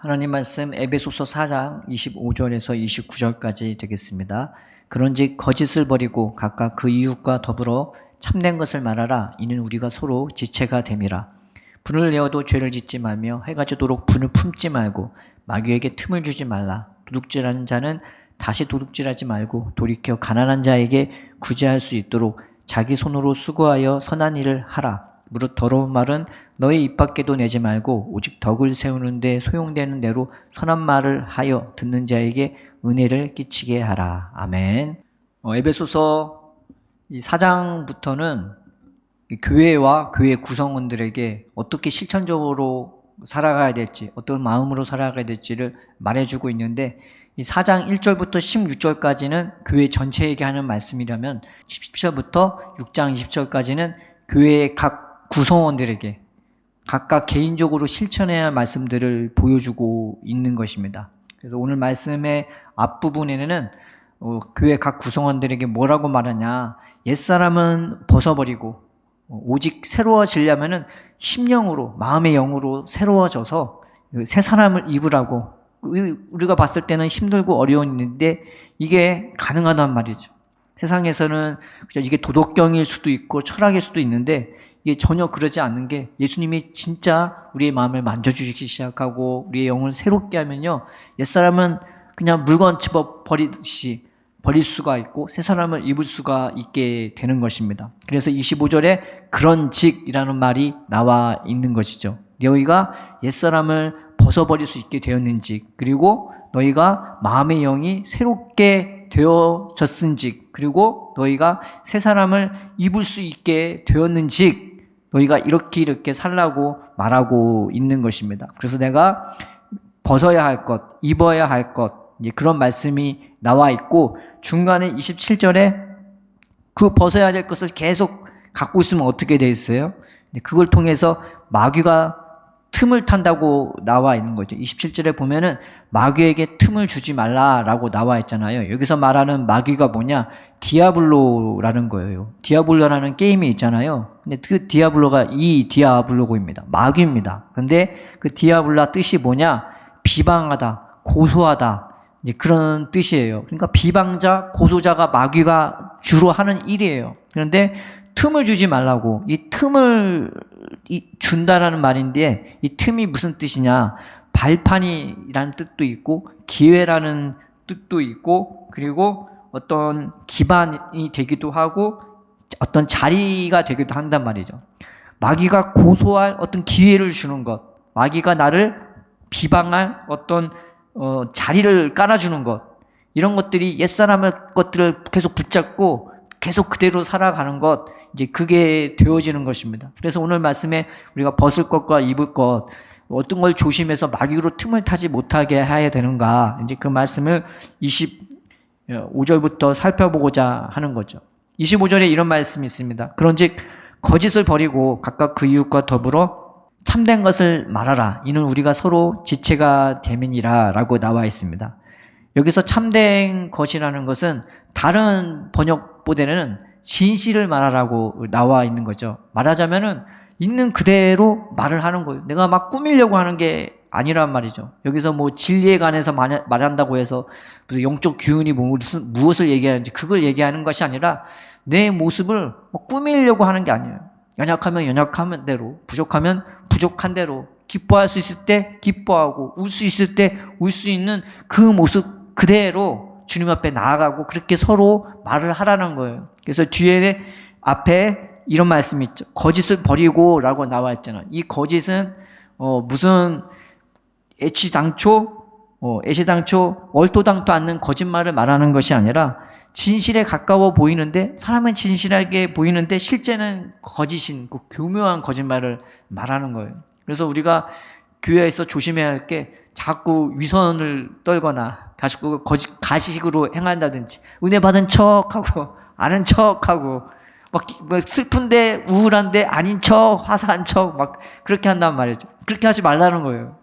하나님 말씀 에베소서 4장 25절에서 29절까지 되겠습니다. 그런즉 거짓을 버리고 각각 그 이웃과 더불어 참된 것을 말하라. 이는 우리가 서로 지체가 됨이라. 분을 내어도 죄를 짓지 말며 해가 지도록 분을 품지 말고 마귀에게 틈을 주지 말라. 도둑질하는 자는 다시 도둑질하지 말고 돌이켜 가난한 자에게 구제할 수 있도록 자기 손으로 수고하여 선한 일을 하라. 무릇 더러운 말은 너희 입 밖에도 내지 말고 오직 덕을 세우는 데 소용되는 대로 선한 말을 하여 듣는 자에게 은혜를 끼치게 하라. 아멘. 에베소서 4장부터는 교회와 교회 구성원들에게 어떻게 실천적으로 살아가야 될지, 어떤 마음으로 살아가야 될지를 말해주고 있는데, 이 4장 1절부터 16절까지는 교회 전체에게 하는 말씀이라면 17절부터 6장 20절까지는 교회의 각 구성원들에게 각각 개인적으로 실천해야 할 말씀들을 보여주고 있는 것입니다. 그래서 오늘 말씀의 앞부분에는 교회 각 구성원들에게 뭐라고 말하냐, 옛사람은 벗어버리고 오직 새로워지려면은 심령으로, 마음의 영으로 새로워져서 새 사람을 입으라고. 우리가 봤을 때는 힘들고 어려운 일인데 이게 가능하단 말이죠. 세상에서는 이게 도덕경일 수도 있고 철학일 수도 있는데 이게 전혀 그러지 않는 게, 예수님이 진짜 우리의 마음을 만져주시기 시작하고 우리의 영을 새롭게 하면요, 옛사람은 그냥 물건 집어 버리듯이 버릴 수가 있고 새 사람을 입을 수가 있게 되는 것입니다. 그래서 25절에 그런즉이라는 말이 나와 있는 것이죠. 너희가 옛사람을 벗어버릴 수 있게 되었는지, 그리고 너희가 마음의 영이 새롭게 되어졌은지, 그리고 너희가 새 사람을 입을 수 있게 되었는지, 너희가 이렇게 살라고 말하고 있는 것입니다. 그래서 내가 벗어야 할 것, 입어야 할 것, 이제 그런 말씀이 나와 있고, 중간에 27절에 그 벗어야 될 것을 계속 갖고 있으면 어떻게 돼 있어요? 그걸 통해서 마귀가 틈을 탄다고 나와 있는 거죠. 27절에 보면은 마귀에게 틈을 주지 말라라고 나와 있잖아요. 여기서 말하는 마귀가 뭐냐? 디아블로라는 거예요. 디아블로라는 게임이 있잖아요. 근데 그 디아블로가 이 디아블로고입니다. 마귀입니다. 근데 그 디아블로 뜻이 뭐냐? 비방하다, 고소하다, 이제 그런 뜻이에요. 그러니까 비방자, 고소자가 마귀가 주로 하는 일이에요. 그런데 틈을 주지 말라고, 이 틈을 준다라는 말인데, 이 틈이 무슨 뜻이냐? 발판이라는 뜻도 있고 기회라는 뜻도 있고, 그리고 어떤 기반이 되기도 하고 어떤 자리가 되기도 한단 말이죠. 마귀가 고소할 어떤 기회를 주는 것, 마귀가 나를 비방할 어떤 자리를 깔아주는 것, 이런 것들이 옛사람의 것들을 계속 붙잡고 계속 그대로 살아가는 것, 이제 그게 되어지는 것입니다. 그래서 오늘 말씀에 우리가 벗을 것과 입을 것, 어떤 걸 조심해서 마귀로 틈을 타지 못하게 해야 되는가, 이제 그 말씀을 25절부터 살펴보고자 하는 거죠. 25절에 이런 말씀이 있습니다. 그런즉 거짓을 버리고 각각 그 이웃과 더불어 참된 것을 말하라. 이는 우리가 서로 지체가 됨이니라 라고 나와 있습니다. 여기서 참된 것이라는 것은 다른 번역보다는 진실을 말하라고 나와 있는 거죠. 말하자면은 있는 그대로 말을 하는 거예요. 내가 막 꾸미려고 하는 게 아니란 말이죠. 여기서 뭐 진리에 관해서 말한다고 해서 무슨 영적 기운이 무엇을 얘기하는지 그걸 얘기하는 것이 아니라 내 모습을 뭐 꾸미려고 하는 게 아니에요. 연약하면 연약한 대로, 부족하면 부족한 대로, 기뻐할 수 있을 때 기뻐하고 울 수 있을 때 울 수 있는 그 모습 그대로 주님 앞에 나아가고 그렇게 서로 말을 하라는 거예요. 그래서 뒤에 앞에 이런 말씀이 있죠. 거짓을 버리고 라고 나와 있잖아요. 이 거짓은 무슨 애시당초 얼토당토 않는 거짓말을 말하는 것이 아니라 진실에 가까워 보이는데, 사람은 진실하게 보이는데 실제는 거짓인 그 교묘한 거짓말을 말하는 거예요. 그래서 우리가 교회에서 조심해야 할 게, 자꾸 위선을 떨거나 자꾸 가식으로 행한다든지, 은혜 받은 척하고 아는 척하고 막 슬픈데 우울한데 아닌 척, 화사한 척 막 그렇게 한단 말이죠. 그렇게 하지 말라는 거예요.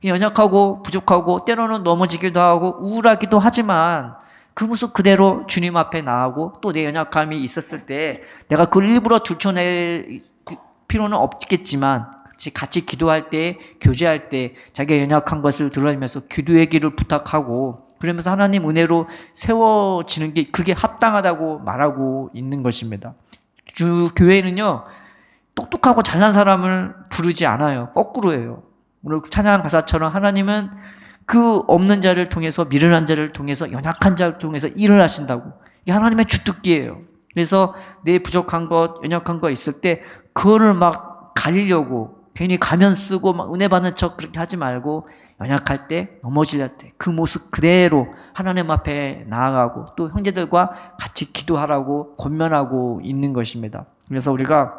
연약하고 부족하고 때로는 넘어지기도 하고 우울하기도 하지만 그 모습 그대로 주님 앞에 나가고, 또 내 연약함이 있었을 때 내가 그걸 일부러 들춰낼 필요는 없겠지만 같이 기도할 때, 교제할 때 자기가 연약한 것을 드러내면서 기도의 길을 부탁하고 그러면서 하나님 은혜로 세워지는 게 그게 합당하다고 말하고 있는 것입니다. 교회는요, 똑똑하고 잘난 사람을 부르지 않아요. 거꾸로예요. 오늘 찬양 가사처럼 하나님은 그 없는 자를 통해서, 미련한 자를 통해서, 연약한 자를 통해서 일을 하신다고. 이게 하나님의 주특기예요. 그래서 내 부족한 것, 연약한 거 있을 때 그거를 막 가리려고 괜히 가면 쓰고 막 은혜 받는 척 그렇게 하지 말고 연약할 때, 넘어질 때 그 모습 그대로 하나님 앞에 나아가고 또 형제들과 같이 기도하라고 권면하고 있는 것입니다. 그래서 우리가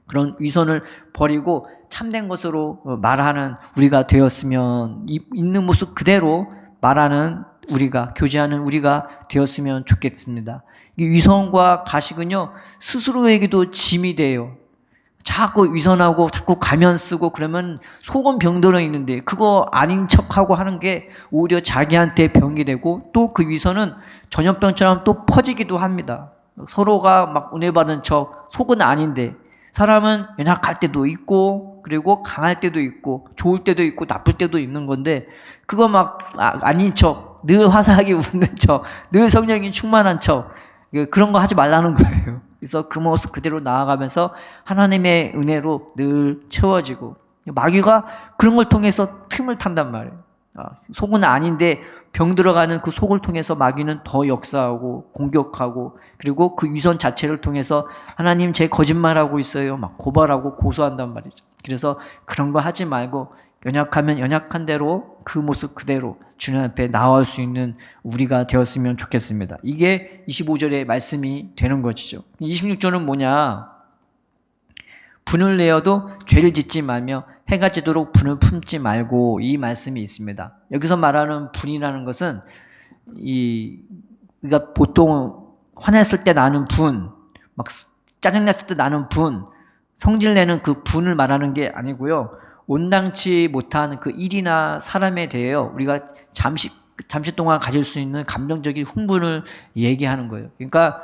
그런 위선을 버리고 참된 것으로 말하는 우리가 되었으면, 있는 모습 그대로 말하는 우리가, 교제하는 우리가 되었으면 좋겠습니다. 이 위선과 가식은요, 스스로에게도 짐이 돼요. 자꾸 위선하고 자꾸 가면 쓰고 그러면 속은 병들어 있는데 그거 아닌 척하고 하는 게 오히려 자기한테 병이 되고 또 그 위선은 전염병처럼 또 퍼지기도 합니다. 서로가 막 은혜 받은 척, 속은 아닌데 사람은 연약할 때도 있고 그리고 강할 때도 있고 좋을 때도 있고 나쁠 때도 있는 건데 그거 막 아닌 척, 늘 화사하게 웃는 척, 늘 성령이 충만한 척, 그런 거 하지 말라는 거예요. 그래서 그 모습 그대로 나아가면서 하나님의 은혜로 늘 채워지고, 마귀가 그런 걸 통해서 틈을 탄단 말이에요. 속은 아닌데 병 들어가는 그 속을 통해서 마귀는 더 역사하고 공격하고, 그리고 그 위선 자체를 통해서 하나님 제 거짓말하고 있어요 막 고발하고 고소한단 말이죠. 그래서 그런 거 하지 말고 연약하면 연약한 대로 그 모습 그대로 주님 앞에 나올 수 있는 우리가 되었으면 좋겠습니다. 이게 25절의 말씀이 되는 것이죠. 26절은 뭐냐? 분을 내어도 죄를 짓지 말며 해가 지도록 분을 품지 말고, 이 말씀이 있습니다. 여기서 말하는 분이라는 것은 우리가 보통 화냈을 때 나는 분, 막 짜증냈을 때 나는 분, 성질내는 그 분을 말하는 게 아니고요. 온당치 못한 그 일이나 사람에 대하여 우리가 잠시 동안 가질 수 있는 감정적인 흥분을 얘기하는 거예요. 그러니까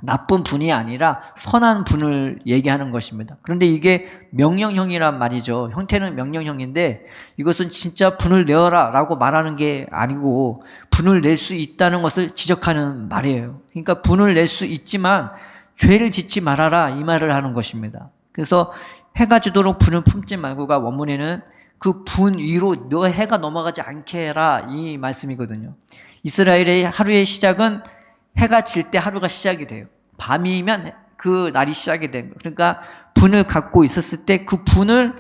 나쁜 분이 아니라 선한 분을 얘기하는 것입니다. 그런데 이게 명령형이란 말이죠. 형태는 명령형인데 이것은 진짜 분을 내어라 라고 말하는 게 아니고 분을 낼 수 있다는 것을 지적하는 말이에요. 그러니까 분을 낼 수 있지만 죄를 짓지 말아라, 이 말을 하는 것입니다. 그래서 해가 지도록 분을 품지 말고가 원문에는 그 분 위로 너 해가 넘어가지 않게 해라, 이 말씀이거든요. 이스라엘의 하루의 시작은 해가 질 때 하루가 시작이 돼요. 밤이면 그 날이 시작이 된 거예요. 그러니까 분을 갖고 있었을 때 그 분을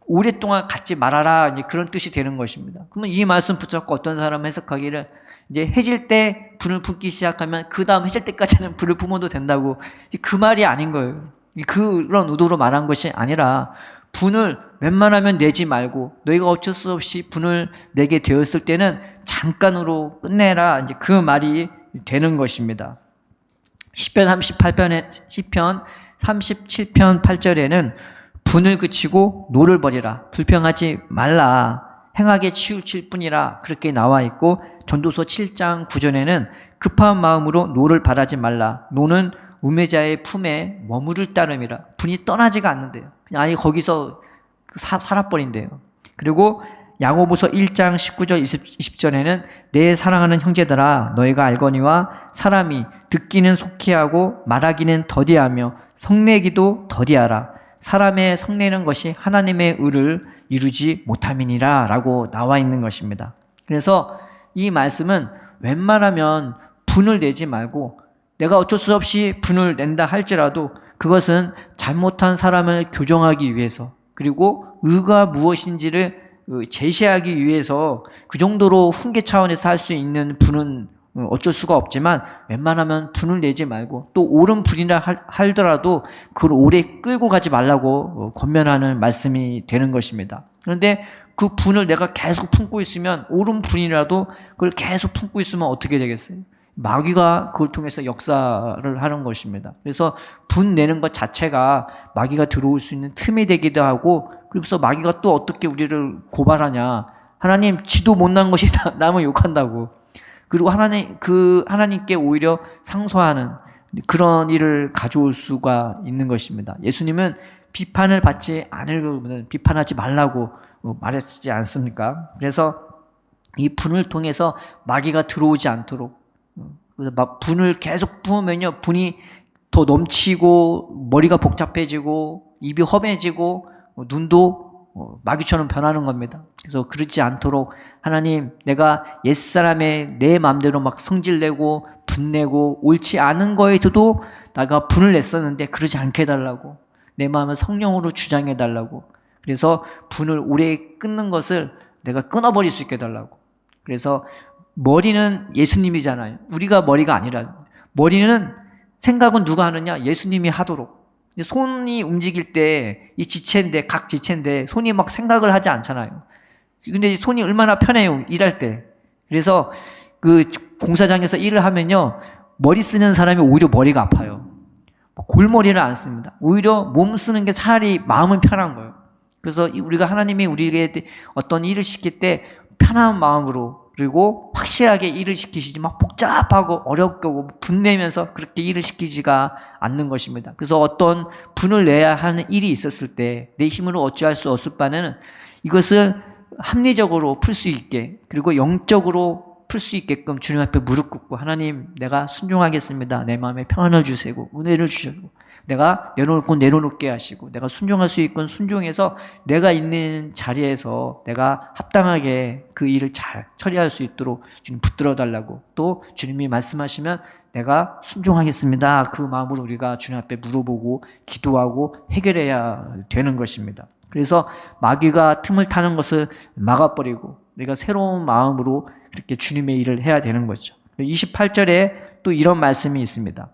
오랫동안 갖지 말아라, 이제 그런 뜻이 되는 것입니다. 그러면 이 말씀 붙잡고 어떤 사람은 해석하기를 이제 해질 때 분을 품기 시작하면 그 다음 해질 때까지는 불을 품어도 된다고, 그 말이 아닌 거예요. 그런 의도로 말한 것이 아니라 분을 웬만하면 내지 말고 너희가 어쩔 수 없이 분을 내게 되었을 때는 잠깐으로 끝내라, 이제 그 말이 되는 것입니다. 시편 37편 8절에는 분을 그치고 노를 버리라, 불평하지 말라, 행하게 치우칠 뿐이라, 그렇게 나와 있고, 전도서 7장 9절에는 급한 마음으로 노를 바라지 말라, 노는 우매자의 품에 머무를 따름이라, 분이 떠나지가 않는데요. 그냥 아예 거기서 살아버린대요. 그리고 야고보서 1장 19절 20절에는 내 사랑하는 형제들아, 너희가 알거니와 사람이 듣기는 속히 하고 말하기는 더디하며 성내기도 더디하라, 사람의 성내는 것이 하나님의 의를 이루지 못함이니라 라고 나와 있는 것입니다. 그래서 이 말씀은 웬만하면 분을 내지 말고, 내가 어쩔 수 없이 분을 낸다 할지라도 그것은 잘못한 사람을 교정하기 위해서, 그리고 의가 무엇인지를 제시하기 위해서 그 정도로 훈계 차원에서 할 수 있는 분은 어쩔 수가 없지만 웬만하면 분을 내지 말고, 또 옳은 분이라 하더라도 그걸 오래 끌고 가지 말라고 권면하는 말씀이 되는 것입니다. 그런데 그 분을 내가 계속 품고 있으면, 옳은 분이라도 그걸 계속 품고 있으면 어떻게 되겠어요? 마귀가 그걸 통해서 역사를 하는 것입니다. 그래서 분 내는 것 자체가 마귀가 들어올 수 있는 틈이 되기도 하고, 그래서 마귀가 또 어떻게 우리를 고발하냐, 하나님 지도 못난 것이 남을 욕한다고, 그리고 하나님께 오히려 상소하는 그런 일을 가져올 수가 있는 것입니다. 예수님은 비판을 받지 않으려면 비판하지 말라고 말했지 않습니까? 그래서 이 분을 통해서 마귀가 들어오지 않도록, 그래서 막 분을 계속 부으면요, 분이 더 넘치고 머리가 복잡해지고 입이 험해지고 눈도 마귀처럼 변하는 겁니다. 그래서 그렇지 않도록 하나님, 내가 옛사람의 내 마음대로 막 성질내고 분내고 옳지 않은 거에서도 내가 분을 냈었는데 그러지 않게 해달라고, 내 마음을 성령으로 주장해달라고, 그래서 분을 오래 끊는 것을 내가 끊어버릴 수 있게 해달라고. 그래서 머리는 예수님이잖아요. 우리가 머리가 아니라, 머리는 생각은 누가 하느냐? 예수님이 하도록. 손이 움직일 때 이 지체인데, 각 지체인데 손이 막 생각을 하지 않잖아요. 근데 손이 얼마나 편해요, 일할 때. 그래서 그 공사장에서 일을 하면요, 머리 쓰는 사람이 오히려 머리가 아파요. 골머리를 안 씁니다. 오히려 몸 쓰는 게 차라리 마음은 편한 거예요. 그래서 우리가 하나님이 우리에게 어떤 일을 시킬 때 편한 마음으로, 그리고 확실하게 일을 시키시지 막 복잡하고 어렵고 분내면서 그렇게 일을 시키지가 않는 것입니다. 그래서 어떤 분을 내야 하는 일이 있었을 때 내 힘으로 어찌할 수 없을 바에는 이것을 합리적으로 풀 수 있게, 그리고 영적으로 풀 수 있게끔 주님 앞에 무릎 꿇고, 하나님, 내가 순종하겠습니다. 내 마음에 평안을 주시고 은혜를 주시고, 내가 내려놓을 건 내려놓게 하시고, 내가 순종할 수 있건 순종해서 내가 있는 자리에서 내가 합당하게 그 일을 잘 처리할 수 있도록 주님 붙들어 달라고, 또 주님이 말씀하시면 내가 순종하겠습니다. 그 마음으로 우리가 주님 앞에 물어보고 기도하고 해결해야 되는 것입니다. 그래서 마귀가 틈을 타는 것을 막아버리고 내가 새로운 마음으로 그렇게 주님의 일을 해야 되는 거죠. 28절에 또 이런 말씀이 있습니다.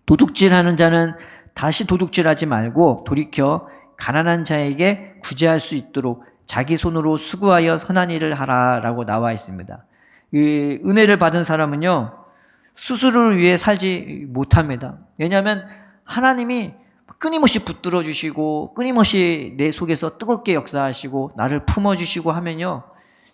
도둑질하는 자는 다시 도둑질하지 말고 돌이켜 가난한 자에게 구제할 수 있도록 자기 손으로 수고하여 선한 일을 하라라고 나와 있습니다. 이 은혜를 받은 사람은요, 스스로를 위해 살지 못합니다. 왜냐하면 하나님이 끊임없이 붙들어 주시고 끊임없이 내 속에서 뜨겁게 역사하시고 나를 품어주시고 하면요,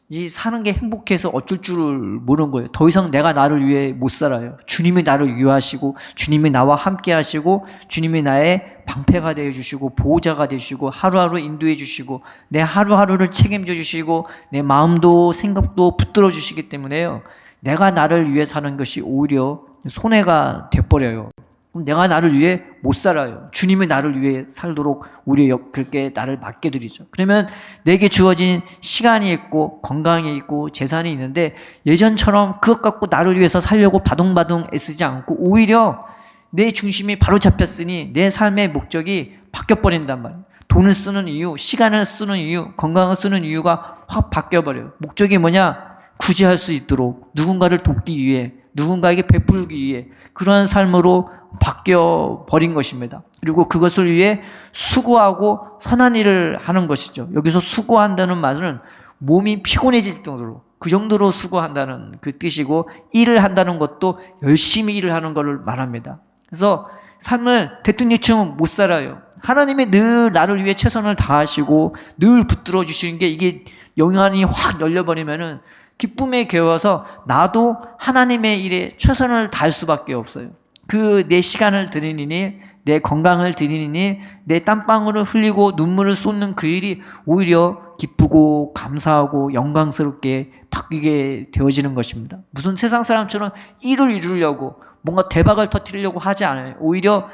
이 사는 게 행복해서 어쩔 줄을 모르는 거예요. 더 이상 내가 나를 위해 못 살아요. 주님이 나를 위하시고 주님이 나와 함께 하시고 주님이 나의 방패가 되어 주시고 보호자가 되시고 하루하루 인도해 주시고 내 하루하루를 책임져 주시고 내 마음도 생각도 붙들어 주시기 때문에요, 내가 나를 위해 사는 것이 오히려 손해가 돼버려요. 그럼 내가 나를 위해 못 살아요. 주님이 나를 위해 살도록 오히려 그렇게 나를 맡겨드리죠. 그러면 내게 주어진 시간이 있고 건강이 있고 재산이 있는데 예전처럼 그것 갖고 나를 위해서 살려고 바둥바둥 애쓰지 않고 오히려 내 중심이 바로 잡혔으니 내 삶의 목적이 바뀌어버린단 말이에요. 돈을 쓰는 이유, 시간을 쓰는 이유, 건강을 쓰는 이유가 확 바뀌어버려요. 목적이 뭐냐? 구제할 수 있도록, 누군가를 돕기 위해, 누군가에게 베풀기 위해 그러한 삶으로 바뀌어버린 것입니다. 그리고 그것을 위해 수고하고 선한 일을 하는 것이죠. 여기서 수고한다는 말은 몸이 피곤해질 정도로, 그 정도로 수고한다는 그 뜻이고, 일을 한다는 것도 열심히 일을 하는 것을 말합니다. 그래서 삶을 대통령처럼 못 살아요. 하나님이 늘 나를 위해 최선을 다하시고 늘 붙들어 주시는 게, 이게 영안이 확 열려버리면은 기쁨에 겨워서 나도 하나님의 일에 최선을 다할 수밖에 없어요. 그 내 시간을 드리니, 내 건강을 드리니, 내 땀방울을 흘리고 눈물을 쏟는 그 일이 오히려 기쁘고 감사하고 영광스럽게 바뀌게 되어지는 것입니다. 무슨 세상 사람처럼 일을 이루려고 뭔가 대박을 터뜨리려고 하지 않아요. 오히려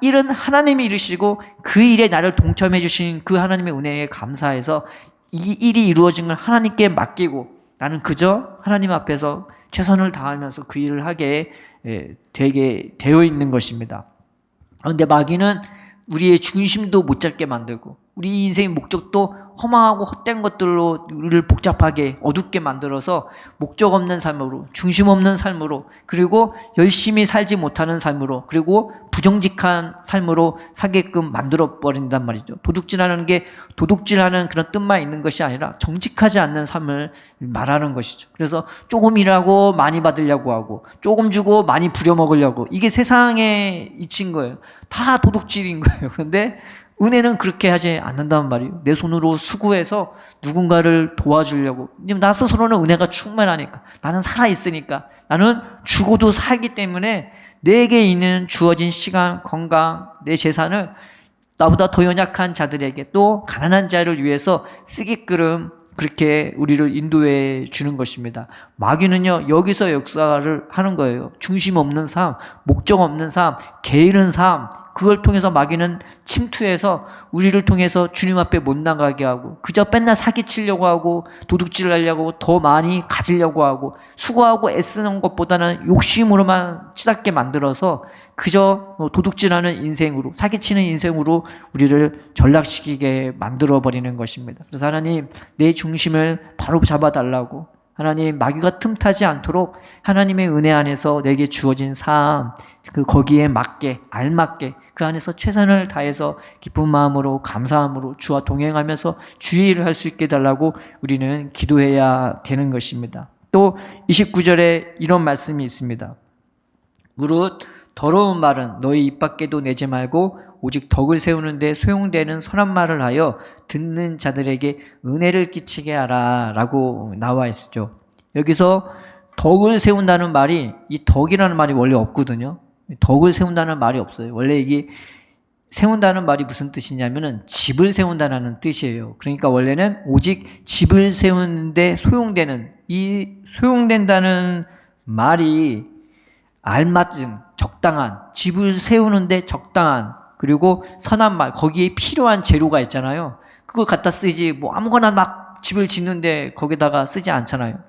일은 하나님이 이루시고 그 일에 나를 동참해 주신 그 하나님의 은혜에 감사해서 이 일이 이루어진 걸 하나님께 맡기고 나는 그저 하나님 앞에서 최선을 다하면서 그 일을 하게 되게 되어 있는 것입니다. 그런데 마귀는 우리의 중심도 못 잡게 만들고 우리 인생의 목적도 허망하고 헛된 것들로 우리를 복잡하게 어둡게 만들어서 목적 없는 삶으로, 중심 없는 삶으로, 그리고 열심히 살지 못하는 삶으로, 그리고 부정직한 삶으로 살게끔 만들어 버린단 말이죠. 도둑질하는 게 도둑질하는 그런 뜻만 있는 것이 아니라 정직하지 않는 삶을 말하는 것이죠. 그래서 조금 일하고 많이 받으려고 하고 조금 주고 많이 부려먹으려고, 이게 세상의 이치인 거예요. 다 도둑질인 거예요. 그런데 은혜는 그렇게 하지 않는단 말이에요. 내 손으로 수고해서 누군가를 도와주려고. 나 스스로는 은혜가 충만하니까, 나는 살아있으니까, 나는 죽어도 살기 때문에 내게 있는 주어진 시간, 건강, 내 재산을 나보다 더 연약한 자들에게 또 가난한 자를 위해서 쓰게끔 그렇게 우리를 인도해 주는 것입니다. 마귀는요, 여기서 역사를 하는 거예요. 중심 없는 삶, 목적 없는 삶, 게으른 삶, 그걸 통해서 마귀는 침투해서 우리를 통해서 주님 앞에 못 나가게 하고, 그저 맨날 사기치려고 하고, 도둑질을 하려고 하고, 더 많이 가지려고 하고, 수고하고 애쓰는 것보다는 욕심으로만 치닫게 만들어서 그저 도둑질하는 인생으로, 사기치는 인생으로 우리를 전락시키게 만들어버리는 것입니다. 그래서 하나님, 내 중심을 바로 잡아달라고, 하나님, 마귀가 틈타지 않도록 하나님의 은혜 안에서 내게 주어진 삶, 거기에 맞게, 알맞게 그 안에서 최선을 다해서 기쁜 마음으로, 감사함으로 주와 동행하면서 주의 일을 할 수 있게 해달라고 우리는 기도해야 되는 것입니다. 또 29절에 이런 말씀이 있습니다. 무릇 더러운 말은 너희 입 밖에도 내지 말고 오직 덕을 세우는 데 소용되는 선한 말을 하여 듣는 자들에게 은혜를 끼치게 하라 라고 나와 있죠. 여기서 덕을 세운다는 말이, 이 덕이라는 말이 원래 없거든요. 덕을 세운다는 말이 없어요. 원래 이게 세운다는 말이 무슨 뜻이냐면은 집을 세운다는 뜻이에요. 그러니까 원래는 오직 집을 세우는데 소용되는, 이 소용된다는 말이 알맞은, 적당한, 집을 세우는데 적당한, 그리고 선한 말, 거기에 필요한 재료가 있잖아요. 그걸 갖다 쓰지 뭐 아무거나 막 집을 짓는데 거기다가 쓰지 않잖아요.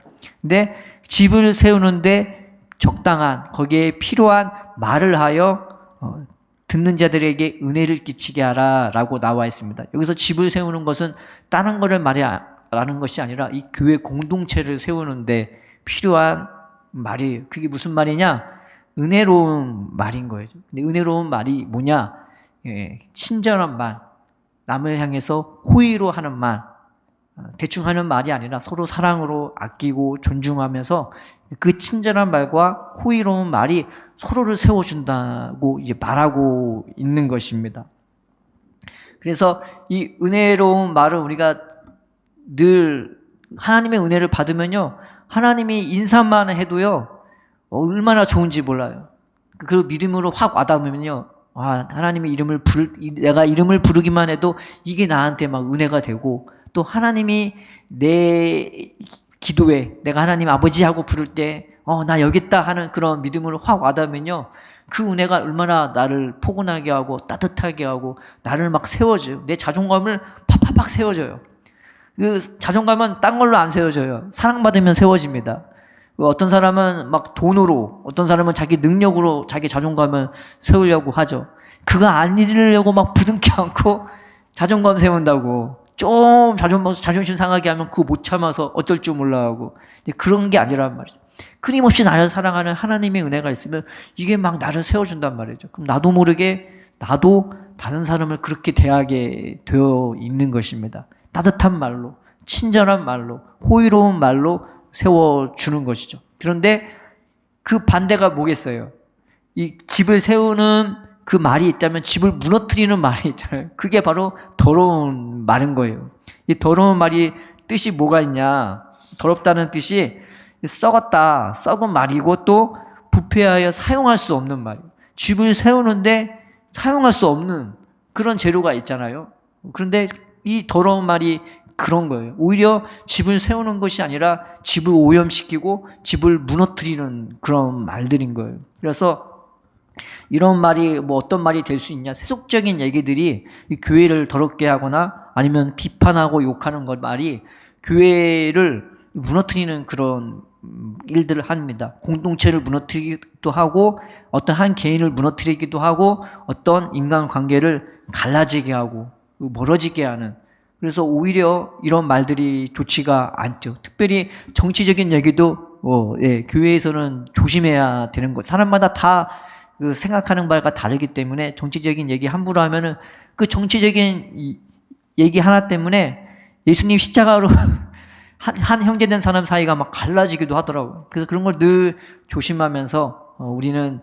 근데 집을 세우는데 적당한, 거기에 필요한 말을 하여 듣는 자들에게 은혜를 끼치게 하라 라고 나와 있습니다. 여기서 집을 세우는 것은 다른 거를 말하는 것이 아니라 이 교회 공동체를 세우는데 필요한 말이에요. 그게 무슨 말이냐? 은혜로운 말인 거예요. 근데 은혜로운 말이 뭐냐? 친절한 말, 남을 향해서 호의로 하는 말, 대충 하는 말이 아니라 서로 사랑으로 아끼고 존중하면서 그 친절한 말과 호의로운 말이 서로를 세워준다고 이제 말하고 있는 것입니다. 그래서 이 은혜로운 말을 우리가 늘 하나님의 은혜를 받으면요, 하나님이 인사만 해도요 얼마나 좋은지 몰라요. 그 믿음으로 확 와닿으면요, 하나님의 이름을 내가 이름을 부르기만 해도 이게 나한테 막 은혜가 되고, 또 하나님이 내 기도에 내가 하나님 아버지 하고 부를 때 나 여기 있다 하는 그런 믿음으로 확 와닿으면요, 그 은혜가 얼마나 나를 포근하게 하고 따뜻하게 하고 나를 막 세워줘요. 내 자존감을 팍팍팍 세워줘요. 그 자존감은 딴 걸로 안 세워져요. 사랑받으면 세워집니다. 어떤 사람은 막 돈으로, 어떤 사람은 자기 능력으로 자기 자존감을 세우려고 하죠. 그거 안 이루려고 막 부둥켜 안고 자존감 세운다고. 좀 자존심 상하게 하면 그거 못 참아서 어쩔 줄 몰라 하고. 그런 게 아니란 말이죠. 끊임없이 나를 사랑하는 하나님의 은혜가 있으면 이게 막 나를 세워준단 말이죠. 그럼 나도 모르게 나도 다른 사람을 그렇게 대하게 되어 있는 것입니다. 따뜻한 말로, 친절한 말로, 호의로운 말로 세워주는 것이죠. 그런데 그 반대가 뭐겠어요? 이 집을 세우는 그 말이 있다면 집을 무너뜨리는 말이 있잖아요. 그게 바로 더러운 말인 거예요. 이 더러운 말이 뜻이 뭐가 있냐? 더럽다는 뜻이 썩었다, 썩은 말이고 또 부패하여 사용할 수 없는 말이에요. 집을 세우는데 사용할 수 없는 그런 재료가 있잖아요. 그런데 이 더러운 말이 그런 거예요. 오히려 집을 세우는 것이 아니라 집을 오염시키고 집을 무너뜨리는 그런 말들인 거예요. 그래서 이런 말이 뭐 어떤 말이 될 수 있냐? 세속적인 얘기들이 이 교회를 더럽게 하거나 아니면 비판하고 욕하는 것 말이 교회를 무너뜨리는 그런 일들을 합니다. 공동체를 무너뜨리기도 하고 어떤 한 개인을 무너뜨리기도 하고 어떤 인간관계를 갈라지게 하고 멀어지게 하는, 그래서 오히려 이런 말들이 좋지가 않죠. 특별히 정치적인 얘기도 교회에서는 조심해야 되는 것. 사람마다 다 그 생각하는 바가 다르기 때문에 정치적인 얘기 함부로 하면은 그 정치적인 얘기 하나 때문에 예수님 십자가로 한 형제된 사람 사이가 막 갈라지기도 하더라고요. 그래서 그런 걸 늘 조심하면서 우리는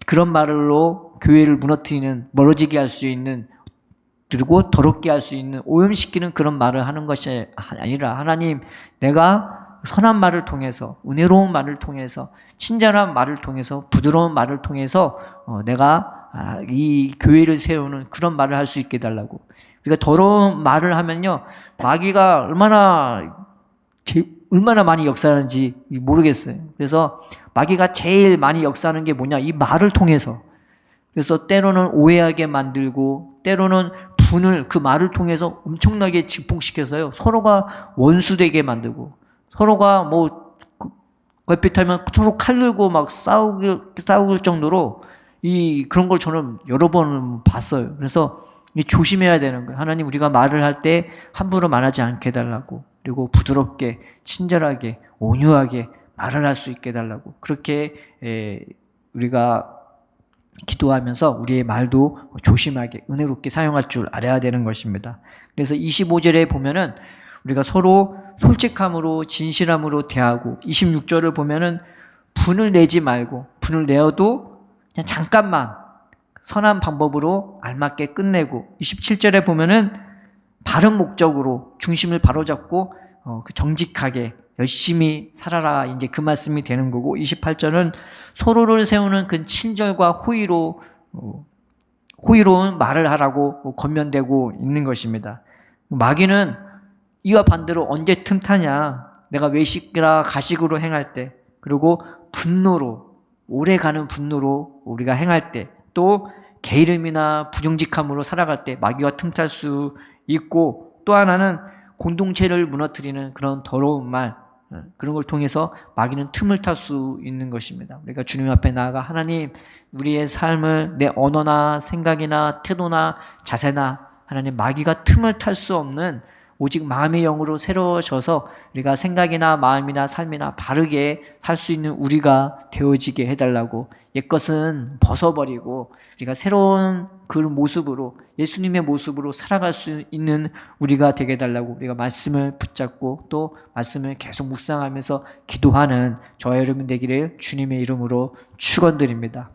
그런 말로 교회를 무너뜨리는, 멀어지게 할 수 있는, 그리고 더럽게 할 수 있는, 오염시키는 그런 말을 하는 것이 아니라 하나님, 내가 선한 말을 통해서, 은혜로운 말을 통해서, 친절한 말을 통해서, 부드러운 말을 통해서 내가 이 교회를 세우는 그런 말을 할 수 있게 해달라고. 우리가 더러운 말을 하면요, 마귀가 얼마나 많이 역사하는지 모르겠어요. 그래서 마귀가 제일 많이 역사하는 게 뭐냐, 이 말을 통해서. 그래서 때로는 오해하게 만들고, 때로는 분을 그 말을 통해서 엄청나게 증폭시켜서요, 서로가 원수되게 만들고, 서로가 뭐 걸핏 하면 서로 칼 들고 막 싸울 정도로 그런 걸 저는 여러 번 봤어요. 그래서 조심해야 되는 거예요. 하나님, 우리가 말을 할 때 함부로 말하지 않게 해달라고, 그리고 부드럽게, 친절하게, 온유하게 말을 할 수 있게 해달라고, 그렇게 우리가 기도하면서 우리의 말도 조심하게, 은혜롭게 사용할 줄 알아야 되는 것입니다. 그래서 25절에 보면은 우리가 서로 솔직함으로, 진실함으로 대하고, 26절을 보면은 분을 내지 말고, 분을 내어도 그냥 잠깐만 선한 방법으로 알맞게 끝내고, 27절에 보면은 바른 목적으로 중심을 바로잡고 정직하게 열심히 살아라, 이제 그 말씀이 되는 거고, 28절은 서로를 세우는 그 친절과 호의로운 말을 하라고 권면되고 있는 것입니다. 마귀는 이와 반대로 언제 틈타냐, 내가 외식이나 가식으로 행할 때, 그리고 분노로, 오래가는 분노로 우리가 행할 때, 또 게으름이나 부정직함으로 살아갈 때 마귀가 틈탈 수 있고, 또 하나는 공동체를 무너뜨리는 그런 더러운 말, 그런 걸 통해서 마귀는 틈을 탈 수 있는 것입니다. 우리가 주님 앞에 나아가, 하나님, 우리의 삶을, 내 언어나 생각이나 태도나 자세나, 하나님, 마귀가 틈을 탈 수 없는 오직 마음의 영으로 새로워져서 우리가 생각이나 마음이나 삶이나 바르게 살 수 있는 우리가 되어지게 해달라고, 옛것은 벗어버리고 우리가 새로운 그 모습으로, 예수님의 모습으로 살아갈 수 있는 우리가 되게 해달라고, 우리가 말씀을 붙잡고 또 말씀을 계속 묵상하면서 기도하는 저와 여러분 되기를 주님의 이름으로 축원드립니다.